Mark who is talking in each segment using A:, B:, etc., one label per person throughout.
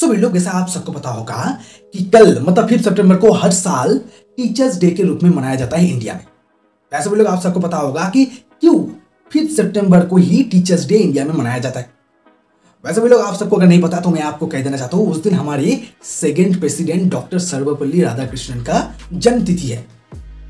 A: सो लोग, जैसा आप सबको पता होगा कि कल मतलब 5 सितंबर को हर साल टीचर्स डे के रूप में मनाया जाता है इंडिया में। वैसे भी लोग आप सबको पता होगा कि क्यों 5 सितंबर को ही टीचर्स डे इंडिया में मनाया जाता है। वैसे भी लोग आप सबको अगर नहीं पता तो मैं आपको कह देना चाहता हूँ, उस दिन हमारे second president doctor Sarvepalli Radhakrishnan का जन्मतिथि है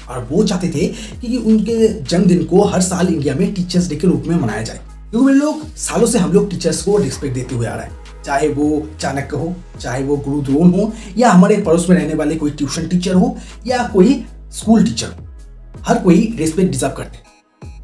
A: और वो चाहते थे कि उनके जन्मदिन को हर साल इंडिया में टीचर्स डे के रूप में मनाया जाए, क्योंकि लोग सालों से हम लोग टीचर्स को रिस्पेक्ट देते हुए आ रहे हैं, चाहे वो चाणक्य हो, चाहे वो गुरु द्रोण हो, या हमारे पड़ोस में रहने वाले कोई ट्यूशन टीचर हो या कोई स्कूल टीचर हो, हर कोई रिस्पेक्ट डिजर्व करते हैं।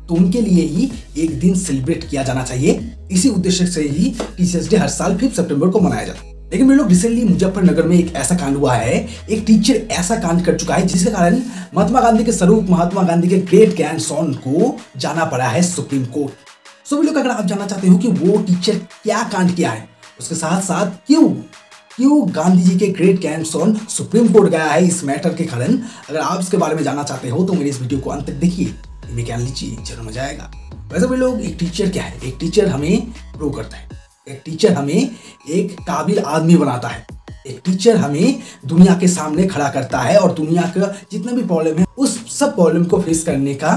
A: तो उनके लिए ही एक दिन सेलिब्रेट किया जाना चाहिए। इसी उद्देश्य से ही टीचर्स डे हर साल 5 सितंबर को मनाया जाता है। लेकिन मेरे लोग, रिसेंटली मुजफ्फरनगर में एक ऐसा कांड हुआ है, एक टीचर ऐसा कांड कर चुका है जिसके कारण महात्मा गांधी के स्वरूप, महात्मा गांधी के ग्रेट ग्रैंडसन को जाना पड़ा है सुप्रीम कोर्ट। सो लोग, अगर आप जानना चाहते हो कि वो टीचर क्या कांड किया है, उसके साथ साथ क्यों गांधी जी के ग्रेट ग्रैंडसन सुप्रीम कोर्ट गया है इस मैटर के कारण, अगर आप इसके बारे में जानना चाहते हो तो मेरे इस वीडियो को अंत तक देखिए, इनमें ज्ञान लीजिए, जरूर मजा आएगा। वैसे भी लोग, एक टीचर क्या है? एक टीचर हमें ग्रो करता है, एक टीचर हमें एक काबिल आदमी बनाता है, एक टीचर हमें दुनिया के सामने खड़ा करता है और दुनिया का जितना भी प्रॉब्लम है उस सब प्रॉब्लम को फेस करने का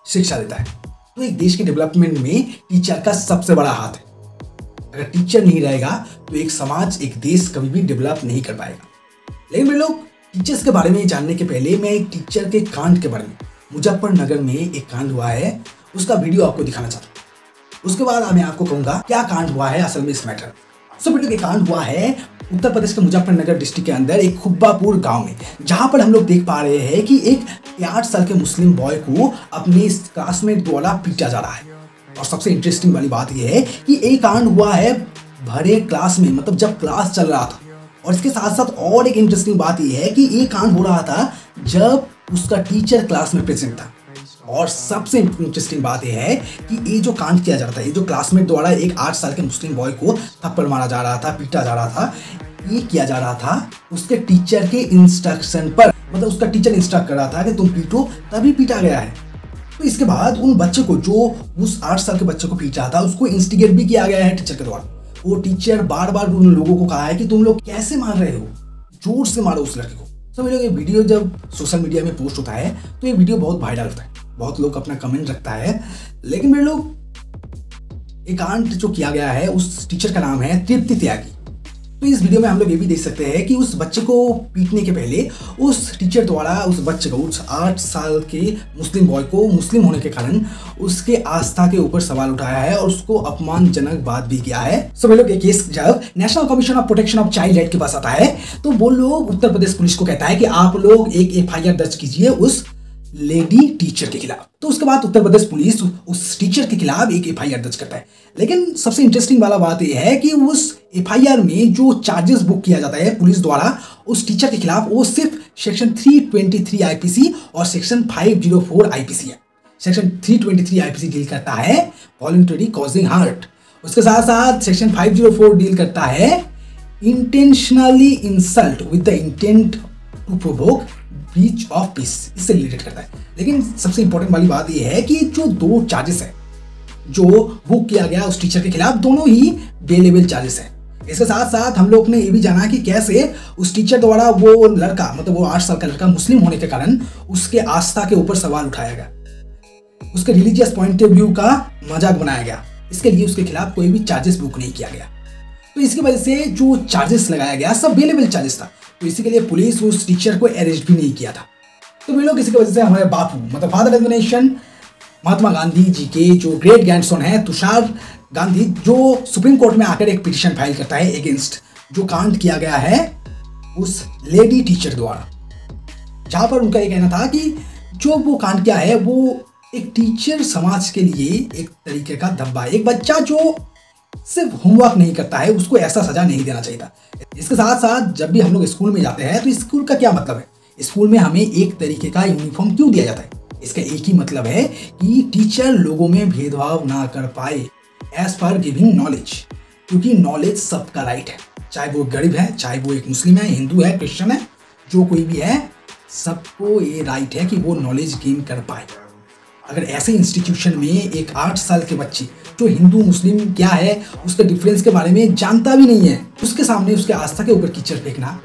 A: शिक्षा देता है। तो एक देश के डेवलपमेंट में टीचर का सबसे बड़ा हाथ है। अगर टीचर नहीं रहेगा तो एक समाज, एक देश कभी भी डेवलप नहीं कर पाएगा। लेकिन मेरे लोग, टीचर्स के बारे में जानने के पहले मैं एक टीचर के कांड के बारे में, मुजफ्फरनगर में एक कांड हुआ है, उसका वीडियो आपको दिखाना चाहता हूँ। उसके बाद मैं आपको कहूंगा क्या कांड हुआ है असल में इस मैटर। सो वीडियो के कांड हुआ है उत्तर प्रदेश के मुजफ्फरनगर डिस्ट्रिक्ट के अंदर एक खुब्बापुर गांव में, जहां पर हम लोग देख पा रहे हैं कि एक 8 साल के मुस्लिम बॉय को अपने क्लासमेट द्वारा पीटा जा रहा है। और सबसे इंटरेस्टिंग वाली बात यह है कि एक कांड हुआ है भरे क्लास में, मतलब जब क्लास चल रहा था। और इसके साथ साथ और एक इंटरेस्टिंग बात यह है कि ये कांड हो रहा था जब उसका टीचर क्लास में प्रेजेंट था। और सबसे इंटरेस्टिंग बात यह है कि ये जो कांड किया जा रहा था, ये जो क्लासमेट द्वारा एक 8 साल के मुस्लिम बॉय को थप्पड़ मारा जा रहा था, पीटा जा रहा था, ये किया जा रहा था उसके टीचर के इंस्ट्रक्शन पर। मतलब उसका टीचर इंस्ट्रक्ट कर रहा था कि तुम पीटो, तभी पीटा गया है। तो इसके बाद उन बच्चे को, जो उस 8 साल के बच्चे को पीटा था, उसको इंस्टिगेट भी किया गया है टीचर के द्वारा। वो टीचर बार बार उन लोगों को कहा है कि तुम लोग कैसे मार रहे हो, जोर से मारो उस लड़के को। तो मेरे लोग, ये वीडियो जब सोशल मीडिया में पोस्ट होता है तो ये वीडियो बहुत वायरल होता है, बहुत लोग अपना कमेंट रखता है। लेकिन मेरे लोग, एक कांड जो किया गया है उस टीचर का नाम है तृप्ति त्यागी। तो इस वीडियो में हम लोग ये भी देख सकते हैं कि उस बच्चे को पीटने के पहले उस टीचर द्वारा उस बच्चे को, उस 8 साल के मुस्लिम बॉय को, मुस्लिम होने के कारण उसके आस्था के ऊपर सवाल उठाया है और उसको अपमानजनक बात भी किया है। सो लोग, ये केस जब national commission of protection of child right के पास आता है तो वो लोग उत्तर प्रदेश पुलिस को कहता है कि आप लोग एक FIR दर्ज कीजिए उस लेडी टीचर के खिलाफ। तो उसके बाद उत्तर प्रदेश पुलिस उस टीचर के खिलाफ एक FIR दर्ज करता है। लेकिन सबसे इंटरेस्टिंग वाला बात यह है कि उस FIR में जो चार्जेस बुक किया जाता है पुलिस द्वारा उस टीचर के खिलाफ, वो सिर्फ सेक्शन 323 IPC और सेक्शन 504 IPC है। सेक्शन 323 IPC डील करता है वॉलंटरी कॉजिंग हार्ट, उसके साथ साथ सेक्शन 504 डील करता है intentionally insult with the intent to provoke breach of peace, इससे रिलेटेड करता है। लेकिन सबसे इंपॉर्टेंट वाली बात यह है कि जो 2 चार्जेस है जो बुक किया गया उस टीचर के खिलाफ, दोनों ही बेलेबल चार्जेस है। इसके साथ साथ हम लोग ने ये भी जाना कि कैसे उस टीचर द्वारा वो लड़का, मतलब वो 8 साल का लड़का मुस्लिम होने के कारण उसके आस्था के ऊपर सवाल उठाया गया, उसके रिलीजियस पॉइंट ऑफ व्यू का मजाक बनाया गया। इसके लिए उसके खिलाफ कोई भी चार्जेस बुक नहीं किया गया। तो इसकी वजह से जो चार्जेस लगाया गया सब बेलेबल चार्जेस था। तो इसी के लिए पुलिस उस टीचर को अरेस्ट भी नहीं किया था। तो वे लोग, इसी की वजह से हमारे बापू, मतलब father of the nation, Mahatma Gandhi ji के जो ग्रेट ग्रैंडसन है तुषार गांधी, जो सुप्रीम कोर्ट में आकर एक पिटीशन फाइल करता है अगेंस्ट जो कांड किया गया है उस लेडी टीचर द्वारा, जहां पर उनका ये कहना था कि जो वो कांड किया है वो एक टीचर समाज के लिए एक तरीके का धब्बा है। एक बच्चा जो सिर्फ होमवर्क नहीं करता है उसको ऐसा सजा नहीं देना चाहिए था। इसके साथ साथ जब भी हम लोग स्कूल में जाते हैं तो स्कूल का क्या मतलब है? स्कूल में हमें एक तरीके का यूनिफॉर्म क्यों दिया जाता है? इसका एक ही मतलब है कि टीचर लोगों में भेदभाव ना कर पाए एज पर गिविंग नॉलेज, क्योंकि नॉलेज सबका राइट है, चाहे वो गरीब है, चाहे वो एक मुस्लिम है, हिंदू है, क्रिश्चियन है, जो कोई भी है, सबको ये राइट है कि वो नॉलेज गेन कर पाए। अगर ऐसे इंस्टीट्यूशन में एक 8 साल के बच्चे जो हिंदू मुस्लिम क्या है उसके डिफरेंस के बारे में जानता भी नहीं है, उसके सामने उसके आस्था के ऊपर कीचड़ फेंकना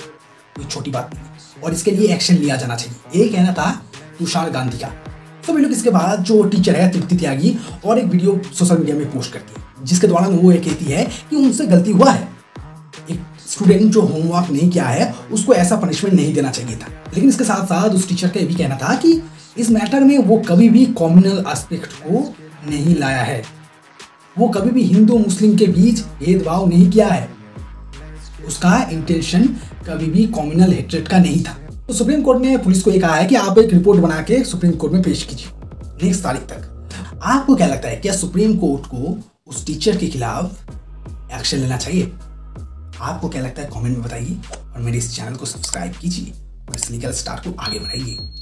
A: कोई छोटी बात नहीं और इसके लिए एक्शन लिया जाना चाहिए। ये कहना था तुषार गांधी का। तो लोग इसके बाद जो टीचर है तृप्ति त्यागी और एक वीडियो सोशल मीडिया में पोस्ट करती है जिसके दौरान वो ये कहती है कि उनसे गलती हुआ है, एक स्टूडेंट जो होमवर्क नहीं किया है उसको ऐसा पनिशमेंट नहीं देना चाहिए था। लेकिन इसके साथ साथ उस टीचर का ये भी कहना था कि इस मैटर में वो कभी भी कम्युनल एस्पेक्ट को नहीं लाया है, वो कभी भी हिंदू मुस्लिम के बीच भेदभाव नहीं किया है, उसका इंटेंशन कभी भी कम्युनल हेट्रेड का नहीं था। तो सुप्रीम कोर्ट ने पुलिस को ये कहा है कि आप एक रिपोर्ट बना के सुप्रीम कोर्ट में पेश कीजिए नेक्स्ट तारीख तक। आपको क्या लगता है, क्या सुप्रीम कोर्ट को उस टीचर के खिलाफ एक्शन लेना चाहिए? आपको क्या लगता है कमेंट में बताइए और मेरे इस चैनल को सब्सक्राइब कीजिए और इस लीगल स्टार को आगे बढ़ाइए।